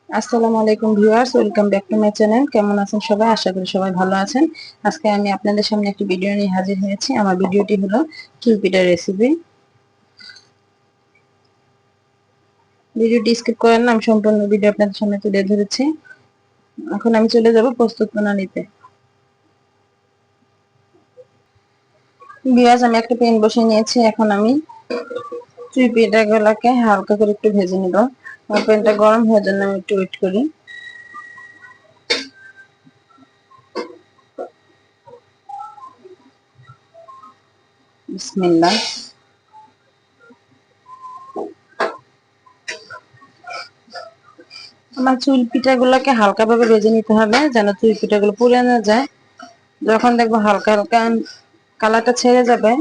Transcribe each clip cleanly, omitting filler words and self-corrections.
আসসালামু আলাইকুম viewers, welcome back to my channel. কেমন আছেন সবাই? আশা করি সবাই ভালো আছেন। আজকে আমি আপনাদের সামনে একটি ভিডিও নিয়ে হাজির হয়েছি। আমার ভিডিওটি হলো চুই পিঠার রেসিপি। ভিডিওটি স্কিপ করেন না, আমি সম্পূর্ণ ভিডিও আপনাদের সামনে তুলে ধরেছি। এখন আমি চলে যাব প্রস্তুত প্রণালীতে। ভিউয়ার্স, আমি একটা প্যান বসিয়ে নিয়েছি। এখন আমি চুই পিঠাগুলোকে হালকা করে একটু ভেজে নিব। আমার প্যানটা গরম হওয়ার জন্য আমি একটু ওয়েট করি। বিসমিল্লাহ। আমার চুই পিঠাগুলোকে হালকা ভাবে ভেজে নিতে হবে, যেন চুই পিঠাগুলো পুড়ে না যায়। যখন দেখবো হালকা হালকা কালারটা ছেড়ে যাবে,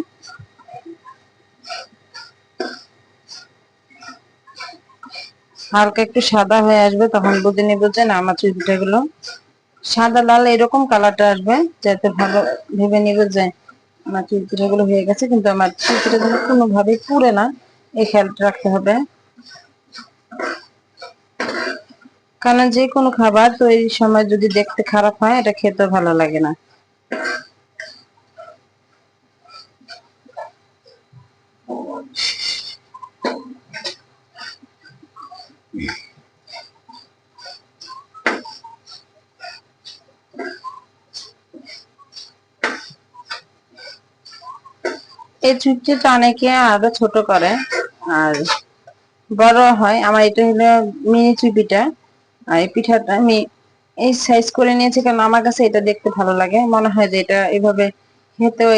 হালকা একটু সাদা হয়ে আসবে, তখন বুঝে নিব যে না, আমার চুই পিঠাগুলো সাদা লাল এরকম কালারটা আসবে, যাতে ভালো ভেবে নিব যে আমার চুই পিঠাগুলো হয়ে গেছে। কিন্তু আমার চুই পিঠাগুলো কোনোভাবেই পুড়ে না, এই খেয়ালটা রাখতে হবে। কারণ যে কোনো খাবার তৈরির সময় যদি দেখতে খারাপ হয়, এটা খেতে ভালো লাগে না। এই চুই পিঠাটা অনেকে আরো ছোট করে আর বড় হয়। আমার এটা হলো মিনি চুই পিঠা। আর এই পিঠাটা আমি এই সাইজ করে নিয়েছি কারণ আমার কাছে এটা দেখতে ভালো লাগে। মনে হয় যে এটা এভাবে খেতেও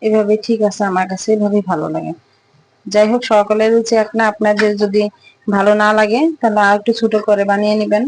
এভাবে ঠিক আছে, আমার কাছে এভাবেই ভালো লাগে। যাই হোক, সকলের রুচি এক না। আপনাদের যদি ভালো না লাগে তাহলে আর একটু ছোট করে বানিয়ে নেবেন।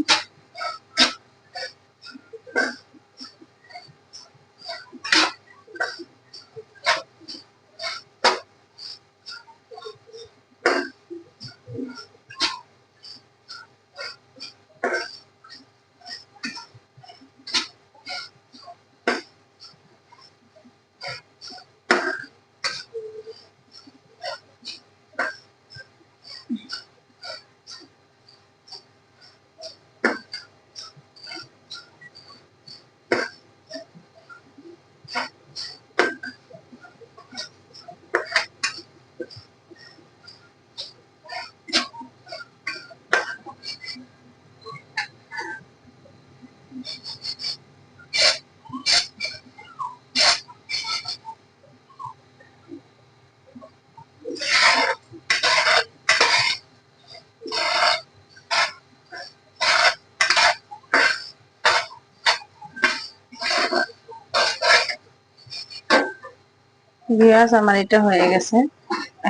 ভিউয়ার্স, আমার এটা হয়ে গেছে।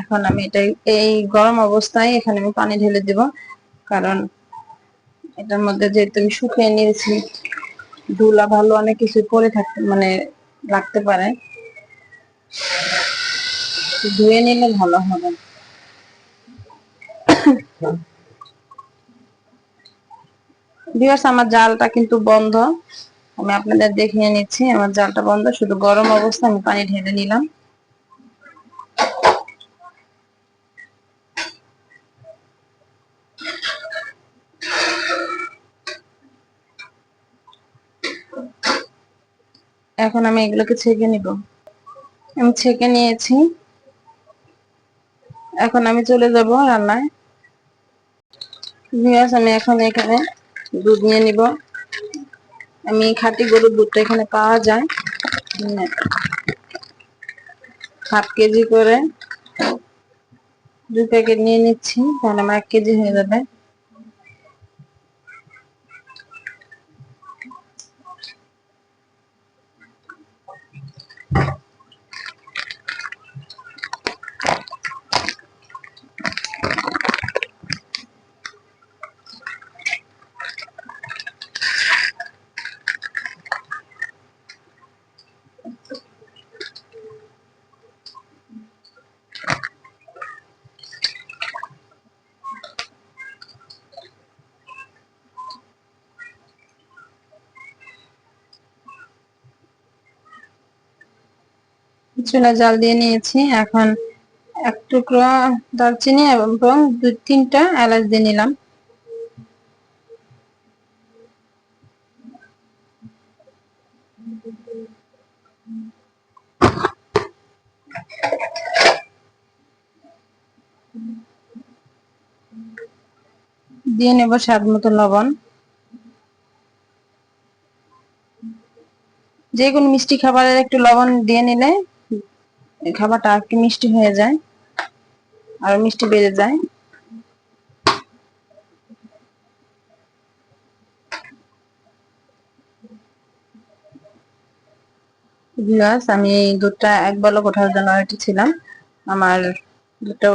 এখন আমি এটা এই গরম অবস্থায় এখানে আমি পানি ঢেলে দিব, কারণ এটার মধ্যে যেহেতু আমি শুকিয়ে নিয়েছি, ধুলা ভালো অনেক কিছু পরে থাকতে মানে লাগতে পারে, ধুয়ে নিলে ভালো হবে। ভিউয়ার্স, আমার জালটা কিন্তু বন্ধ। আমি আপনাদের দেখিয়ে নিচ্ছি, আমার জালটা বন্ধ। শুধু গরম অবস্থায় আমি পানি ঢেলে নিলাম। এখন আমি এগুলোকে ছেঁকে নিব। আমি ছেঁকে নিয়েছি। এখন আমি চলে যাব রান্নায়। ভিউয়ার্স, আমি এখন এখানে দুধ নিয়ে নিব। আমি খাঁটি গরুর দুধটা এখানে পাওয়া যায়, 1/2 কেজি করে 2 প্যাকেট নিয়ে নিচ্ছি, তাহলে আমার 1 কেজি হয়ে যাবে। চুলা জাল দিয়ে নিয়েছি। এখন 1 টুকরো দারচিনি এবং 2-3টা এলাচ দিয়ে নিলাম। দিয়ে নেব স্বাদ মতো লবণ। যে কোনো মিষ্টি খাবারের একটু লবণ দিয়ে নিলে খাবারটা একটু মিষ্টি হয়ে যায়, আর মিষ্টি বেড়ে যায়। ভিউয়ার্স, আমি এই দুধটা এক বলক ওঠার জন্য ছিলাম। আমার দুধটা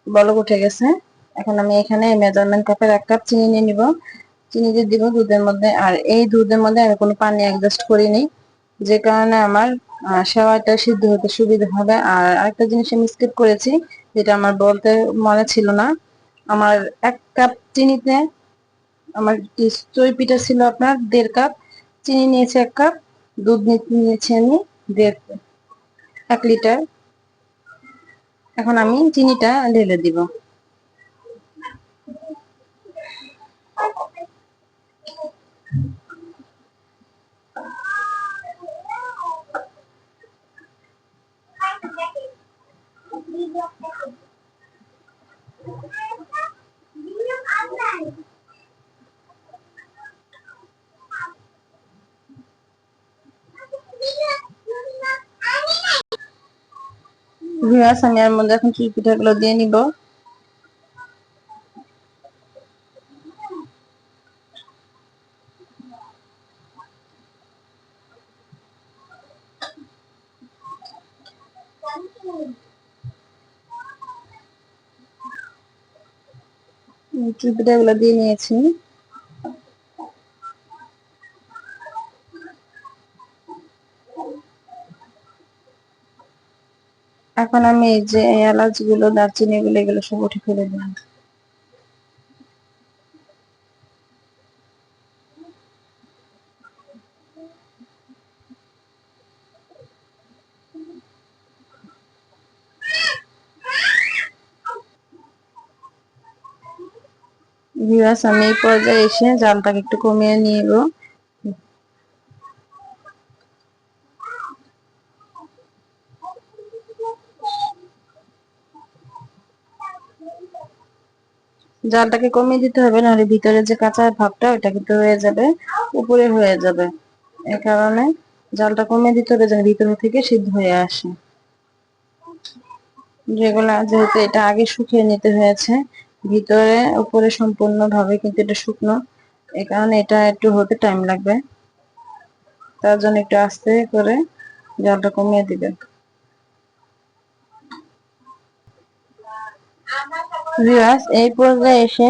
বলক উঠে গেছে। এখন আমি এখানে মেজারমেন্ট কাপের 1 কাপ চিনি নিয়ে নিব। চিনি দিয়ে দিব দুধের মধ্যে, আর এই দুধের মধ্যে আমি কোনো পানি অ্যাডজাস্ট করিনি, যে কারণে আমার সেমাইটা সিদ্ধ হতে সুবিধা হবে। আর আরেকটা জিনিস আমি স্কিপ করেছি, যেটা আমার বলতে মনে ছিল না। আমার 1 কাপ চিনিতে আমার চিতই পিঠা ছিল আপনার 1.5 কাপ, চিনি নিয়েছি 1 কাপ, দুধ নিয়েছি আমি 1 লিটার। এখন আমি চিনিটা ঢেলে দিব। ভিউয়ার্স, আমি এর মধ্যে এখন চিতই পিঠাগুলো দিয়ে নিব। চিতই পিঠাগুলো দিয়ে নিয়েছি। এখন আমি এই যে এলাচ গুলো, দারচিনি গুলো, এগুলো সব উঠে ফেলে দিলাম। ভিউয়ার্স, আমি এই পর্যায়ে এসে জালটাকে একটু কমিয়ে নিব। জালটাকে কমিয়ে দিতে হবে, নাহলে ভিতরে যে কাঁচা ভাবটা ওইটা কিন্তু হয়ে যাবে, উপরে হয়ে যাবে। এ কারণে জালটা কমিয়ে দিতে হবে, যেন ভিতর থেকে সিদ্ধ হয়ে আসে। যেহেতু এটা আগে শুকিয়ে নিতে হয়েছে, ভিতরে উপরে সম্পূর্ণ ভাবে কিন্তু এটা শুকনো, এই কারণে এটা একটু হতে টাইম লাগবে। তার জন্য একটু আস্তে করে জালটা কমিয়ে দিবেন। ভিউয়ার্স, এই পর্যায়ে এসে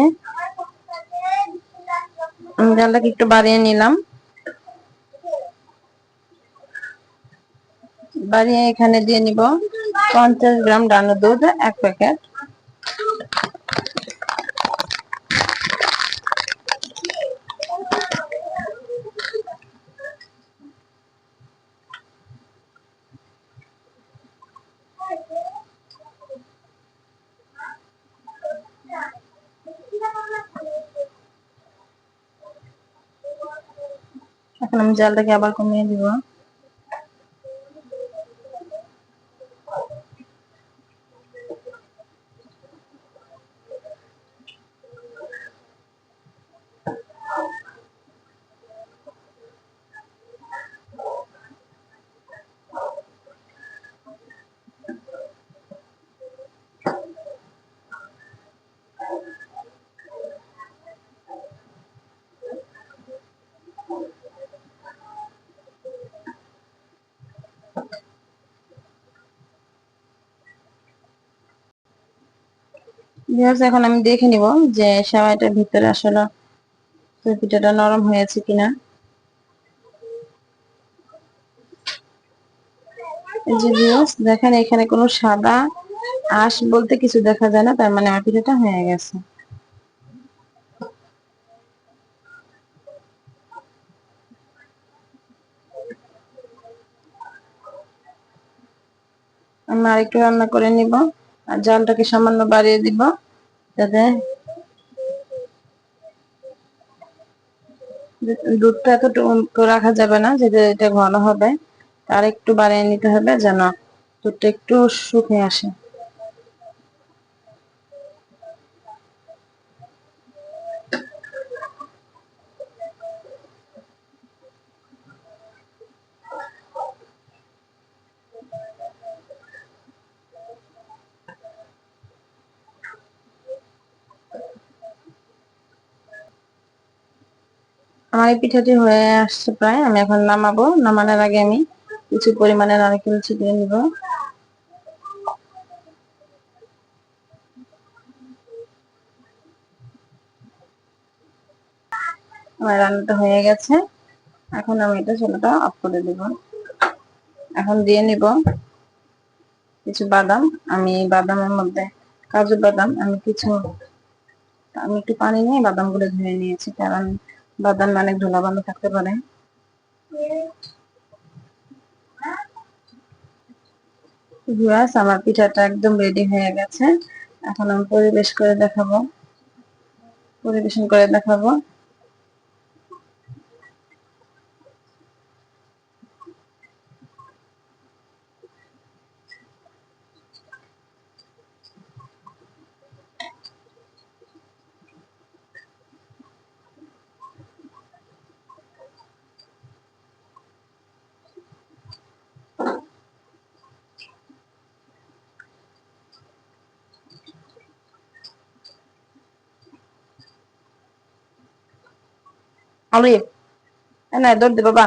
জালটাকে একটু বাড়িয়ে নিলাম। বাড়িয়ে এখানে দিয়ে নিব 50 গ্রাম ডানো দুধ, 1 প্যাকেট। এখন আমি জালটাকে আবার কমিয়ে দিব। ভিউয়ার্স, এখন আমি দেখে নিব যে সেমাইটার ভিতরে আসলে পিঠাটা নরম হয়েছে কিনা। এই যে ভিউয়ার্স, দেখেন এখানে কোনো সাদা আঁশ বলতে কিছু দেখা যায় না, তার মানে আমার পিঠাটা হয়ে গেছে। আমি আরেকটু রান্না করে নিব, আর জালটাকে সামান্য বাড়িয়ে দিব, যাতে দুধটা এতটুকু রাখা যাবে না, যেটা এটা ঘন হবে, আর একটু বাড়িয়ে নিতে হবে যেন দুধটা একটু শুকিয়ে আসে। আমার এই পিঠাটি হয়ে আসছে প্রায়, আমি এখন নামাবো। নামানোর আগে আমি কিছু পরিমাণে নারকেল ছিটিয়ে নিব। আমার রান্নাটা হয়ে গেছে, এখন আমি এটা চুলাটা অফ করে দিব। এখন দিয়ে নিব কিছু বাদাম। আমি বাদামের মধ্যে কাজু বাদাম আমি একটু পানি নিয়ে বাদামগুলো ধুয়ে নিয়েছি, কারণ বাদাম অনেক ধুলাবালি থাকতে পারে। ভিউয়ার্স, আমার পিঠাটা একদম রেডি হয়ে গেছে। এখন আমি পরিবেশন করে দেখাবো। অলিভ, না দৌড় দে বাবা।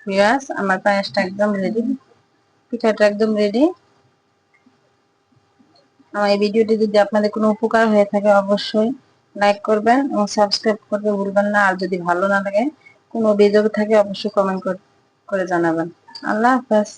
ভিউয়ার্স, আমার পায়েসটা একদম রেডি, পিঠাটা একদম রেডি। আমার এই ভিডিওটি যদি আপনাদের কোনো উপকার হয়ে থাকে অবশ্যই লাইক করবেন এবং সাবস্ক্রাইব করতে ভুলবেন না। আর যদি ভালো না লাগে, কোনো অভিযোগ থাকে, অবশ্যই কমেন্ট করে জানাবেন। আল্লাহ হাফেজ।